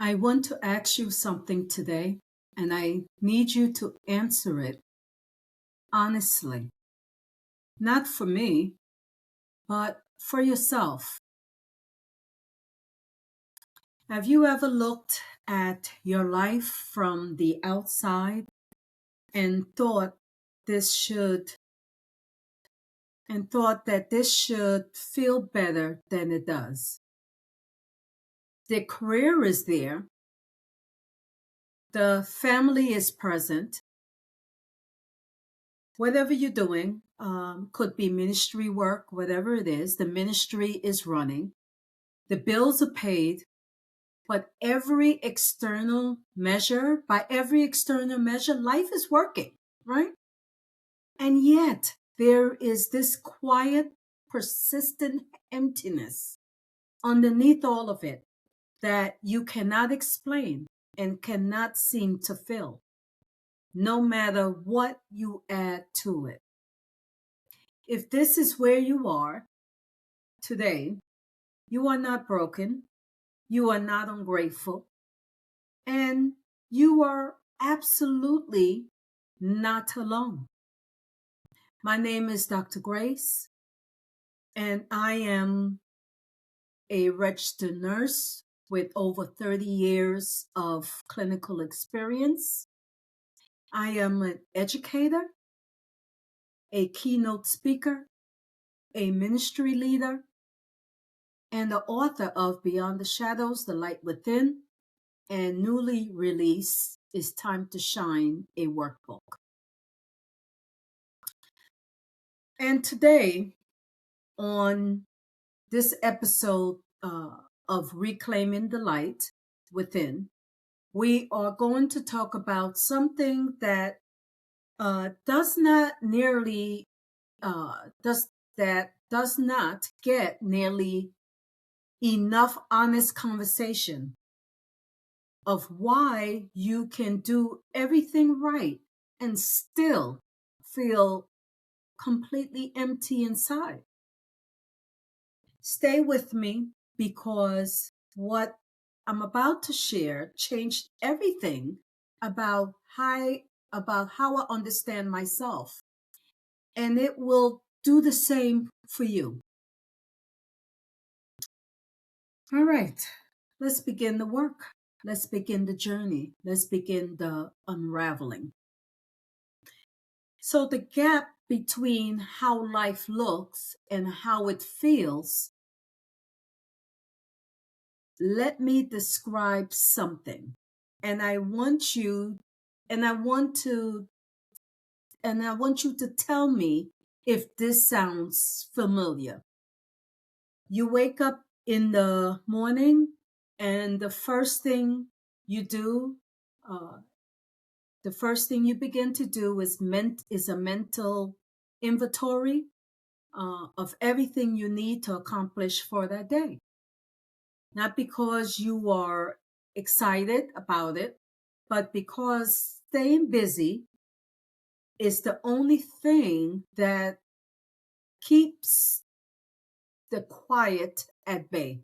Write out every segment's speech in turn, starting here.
I want to ask you something today, and I need you to answer it honestly. Not for me, but for yourself. Have you ever looked at your life from the outside and this should thought that this should feel better than it does? The career is there, the family is present, whatever you're doing, could be ministry work, whatever it is, the ministry is running, the bills are paid, but by every external measure, life is working, right? And yet, there is this quiet, persistent emptiness underneath all of it that you cannot explain and cannot seem to fill, no matter what you add to it. If this is where you are today, you are not broken, you are not ungrateful, and you are absolutely not alone. My name is Dr. Grace, and I am a registered nurse with over 30 years of clinical experience. I am an educator, a keynote speaker, a ministry leader, and the author of Beyond the Shadows, The Light Within, and newly released It's Time to Shine, a workbook. And today, on this episode of Reclaiming the Light Within, we are going to talk about something that does not get nearly enough honest conversation of why you can do everything right and still feel completely empty inside. Stay with me because what I'm about to share changed everything about how I understand myself. And it will do the same for you. All right, let's begin the work. Let's begin the journey. Let's begin the unraveling. So, the gap between how life looks and how it feels, let me describe something. And I want you to tell me if this sounds familiar. You wake up in the morning, and the first thing you begin to do is a mental inventory of everything you need to accomplish for that day. Not because you are excited about it, but because staying busy is the only thing that keeps the quiet at bay.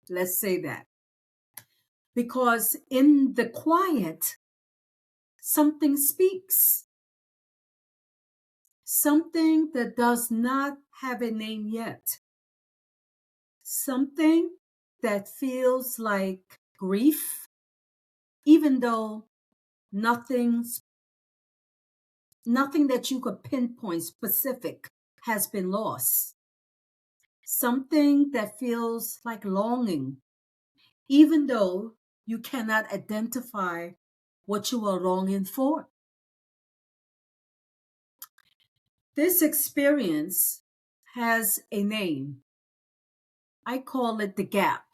Let's say that. Because in the quiet, something speaks. Something that does not have a name yet. Something that feels like grief, even though nothing that you could pinpoint specific has been lost. Something that feels like longing, even though you cannot identify what you are longing for. This experience has a name. I call it the gap.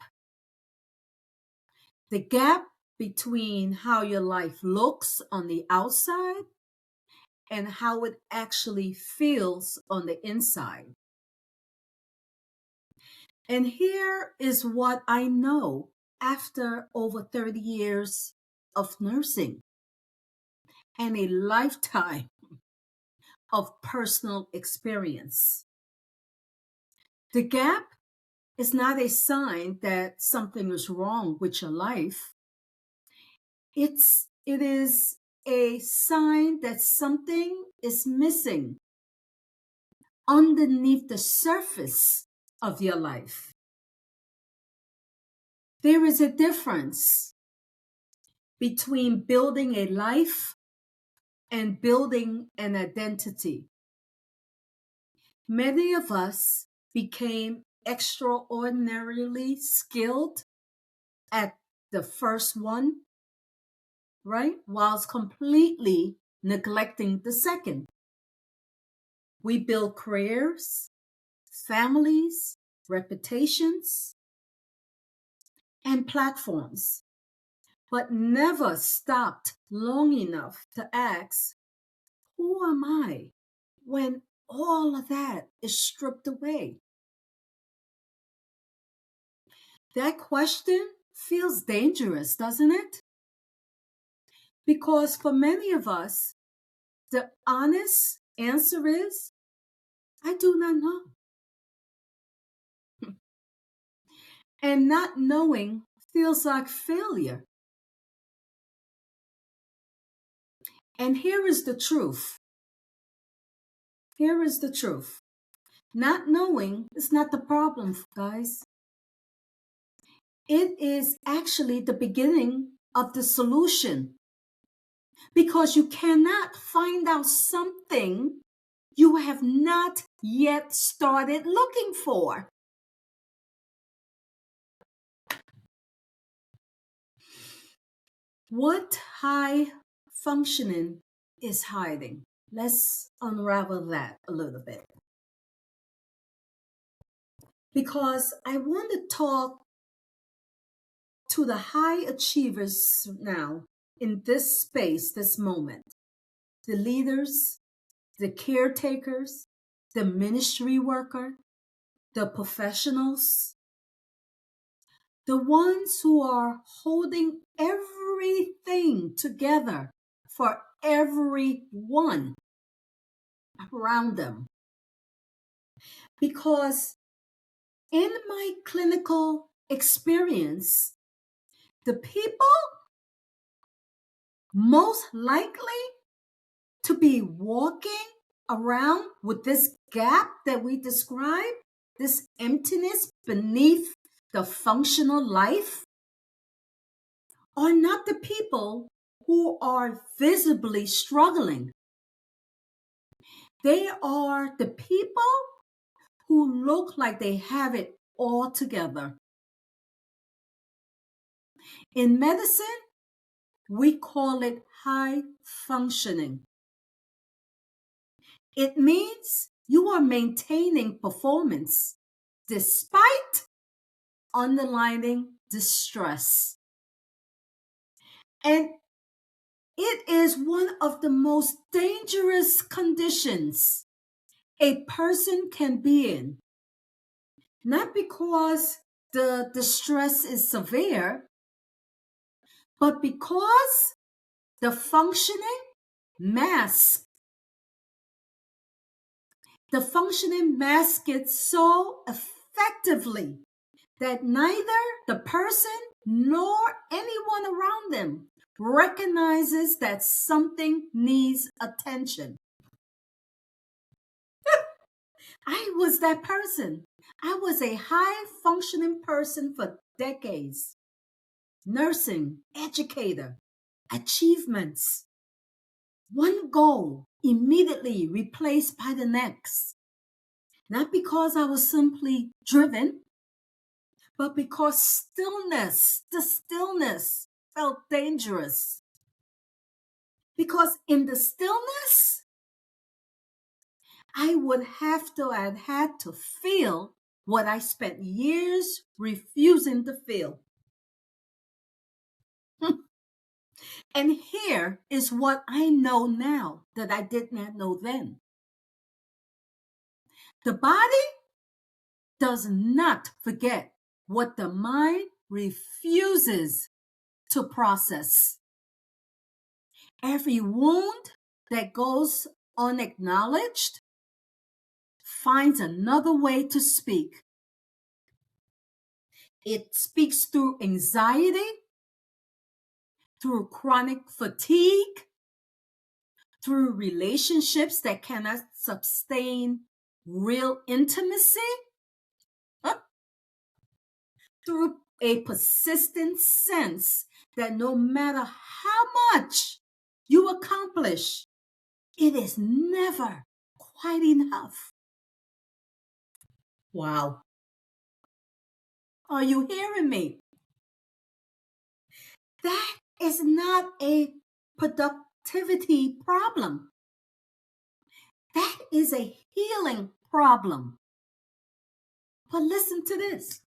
The gap between how your life looks on the outside and how it actually feels on the inside. And here is what I know after over 30 years of nursing and a lifetime of personal experience. The gap is not a sign that something is wrong with your life. It is a sign that something is missing underneath the surface of your life. There is a difference between building a life and building an identity. Many of us became extraordinarily skilled at the first one, right? Whilst completely neglecting the second. We build careers, families, reputations, and platforms, but never stopped long enough to ask, who am I when all of that is stripped away? That question feels dangerous, doesn't it? Because for many of us, the honest answer is, I do not know. And not knowing feels like failure. And here is the truth. Here is the truth. Not knowing is not the problem, guys. It is actually the beginning of the solution. Because you cannot find out something you have not yet started looking for. What high functioning is hiding? Let's unravel that a little bit. Because I want to talk to the high achievers now in this space, this moment. The leaders, the caretakers, the ministry worker, the professionals, the ones who are holding everything together for everyone around them. Because in my clinical experience, the people most likely to be walking around with this gap that we describe, this emptiness beneath the functional life, are not the people who are visibly struggling. They are the people who look like they have it all together. In medicine, we call it high functioning. It means you are maintaining performance despite underlying distress. And it is one of the most dangerous conditions a person can be in. Not because the distress is severe, but because the functioning masks. The functioning masks it so effectively that neither the person nor anyone around them recognizes that something needs attention. I was that person. I was a high functioning person for decades. Nursing, educator, achievements. One goal immediately replaced by the next. Not because I was simply driven, but because the stillness felt dangerous. Because in the stillness, I would have had to feel what I spent years refusing to feel. And here is what I know now that I did not know then. The body does not forget what the mind refuses to process. Every wound that goes unacknowledged finds another way to speak. It speaks through anxiety, through chronic fatigue, through relationships that cannot sustain real intimacy, through a persistent sense that no matter how much you accomplish, it is never quite enough. Wow. Are you hearing me? That is not a productivity problem. That is a healing problem. But listen to this.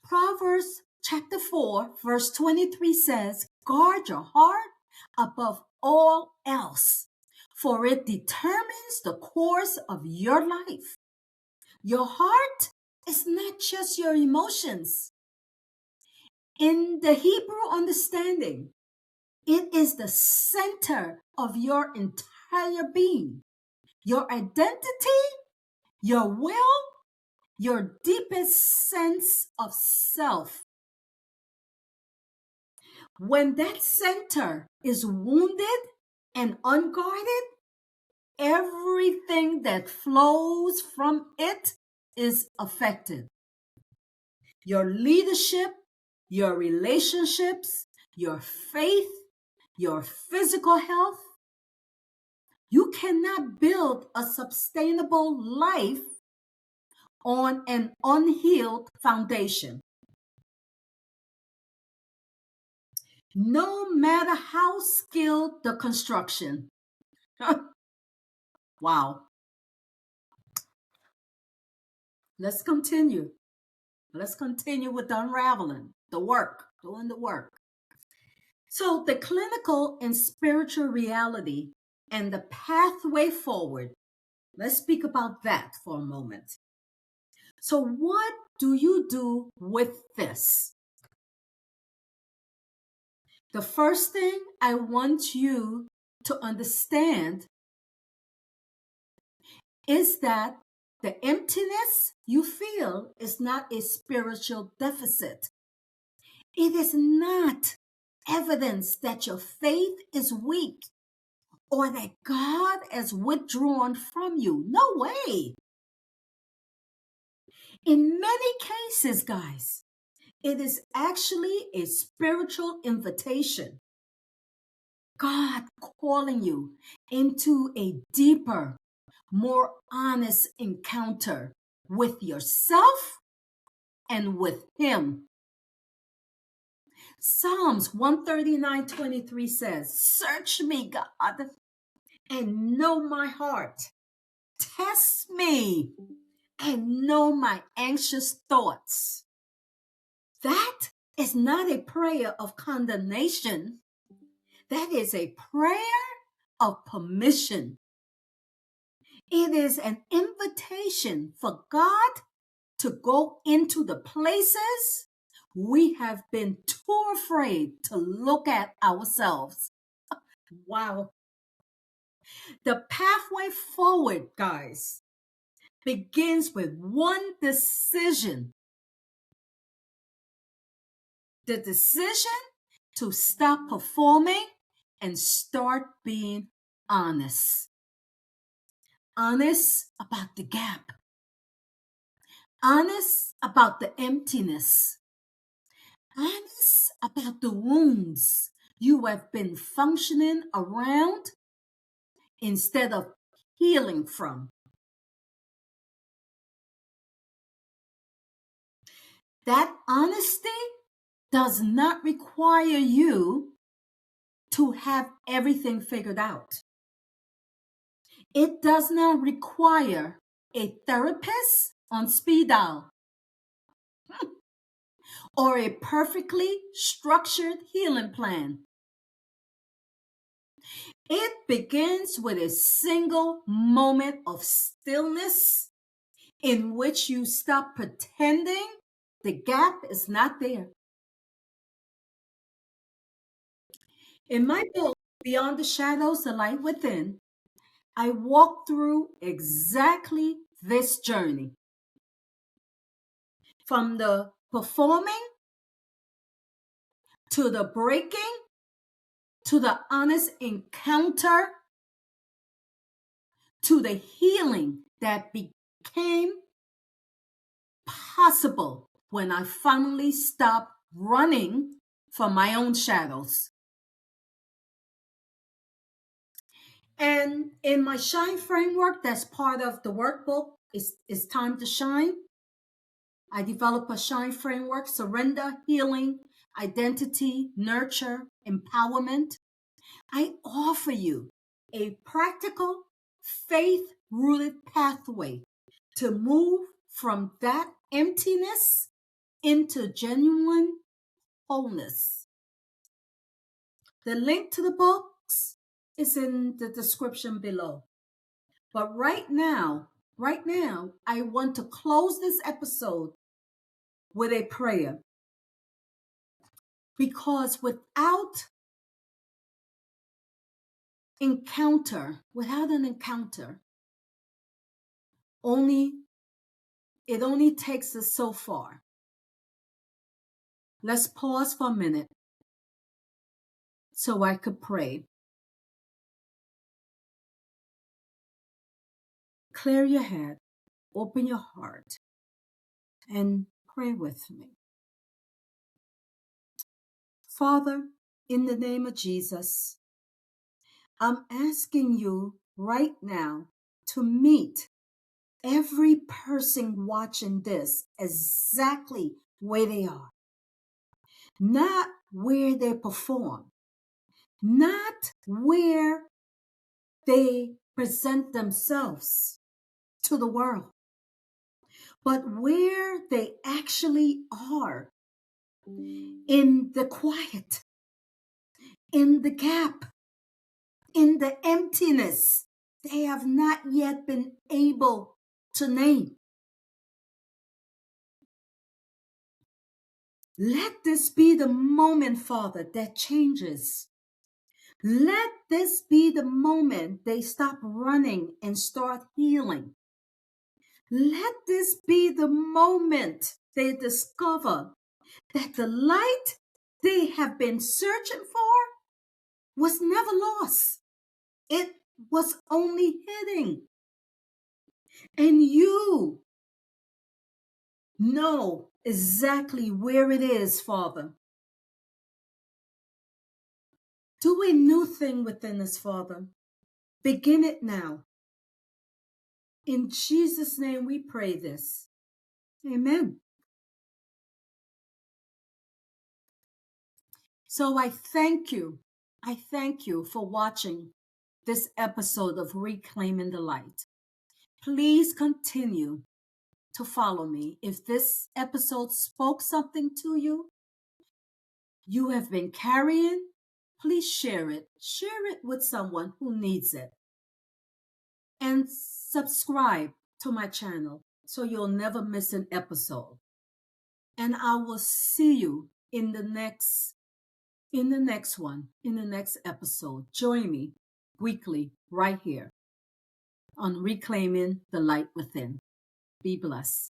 Proverbs chapter 4, verse 23 says, guard your heart above all else, for it determines the course of your life. Your heart is not just your emotions. In the Hebrew understanding, it is the center of your entire being, your identity, your will, your deepest sense of self. When that center is wounded and unguarded, everything that flows from it is affected. Your leadership, your relationships, your faith, your physical health. You cannot build a sustainable life on an unhealed foundation. No matter how skilled the construction. Wow. Let's continue. Let's continue with the unraveling, the work, doing the work. So the clinical and spiritual reality and the pathway forward. Let's speak about that for a moment. So what do you do with this? The first thing I want you to understand is that the emptiness you feel is not a spiritual deficit. It is not evidence that your faith is weak or that God has withdrawn from you. No way. In many cases, guys, it is actually a spiritual invitation. God calling you into a deeper, more honest encounter with yourself and with Him. Psalms 139:23 says, search me, God, and know my heart. Test me and know my anxious thoughts. That is not a prayer of condemnation. That is a prayer of permission. It is an invitation for God to go into the places we have been too afraid to look at ourselves. Wow. The pathway forward, guys, begins with one decision. The decision to stop performing and start being honest. Honest about the gap. Honest about the emptiness. Honest about the wounds you have been functioning around instead of healing from. That honesty does not require you to have everything figured out. It does not require a therapist on speed dial or a perfectly structured healing plan. It begins with a single moment of stillness in which you stop pretending the gap is not there. In my book, Beyond the Shadows, the Light Within, I walk through exactly this journey. From the performing to the breaking to the honest encounter, to the healing that became possible when I finally stopped running from my own shadows. And in my Shine framework, that's part of the workbook, is Time to Shine. I develop a Shine framework: surrender, healing, identity, nurture, empowerment. I offer you a practical, faith-rooted pathway to move from that emptiness into genuine wholeness. The link to the books is in the description below. But right now, I want to close this episode with a prayer. Because without an encounter, it only takes us so far. Let's pause for a minute so I could pray. Clear your head, open your heart, and pray with me. Father, in the name of Jesus, I'm asking you right now to meet every person watching this exactly where they are. Not where they perform, not where they present themselves to the world, but where they actually are, in the quiet, in the gap, in the emptiness they have not yet been able to name. Let this be the moment, Father, that changes. Let this be the moment they stop running and start healing. Let this be the moment they discover that the light they have been searching for was never lost. It was only hidden. And you know exactly where it is, Father. Do a new thing within us, Father. Begin it now. In Jesus' name we pray this. Amen. So I thank you. I thank you for watching this episode of Reclaiming the Light. Please continue to follow me. If this episode spoke something to you, you have been carrying, please share it. Share it with someone who needs it. And subscribe to my channel so you'll never miss an episode. And I will see you in the next episode. Join me weekly right here on Reclaiming the Light Within. Be blessed.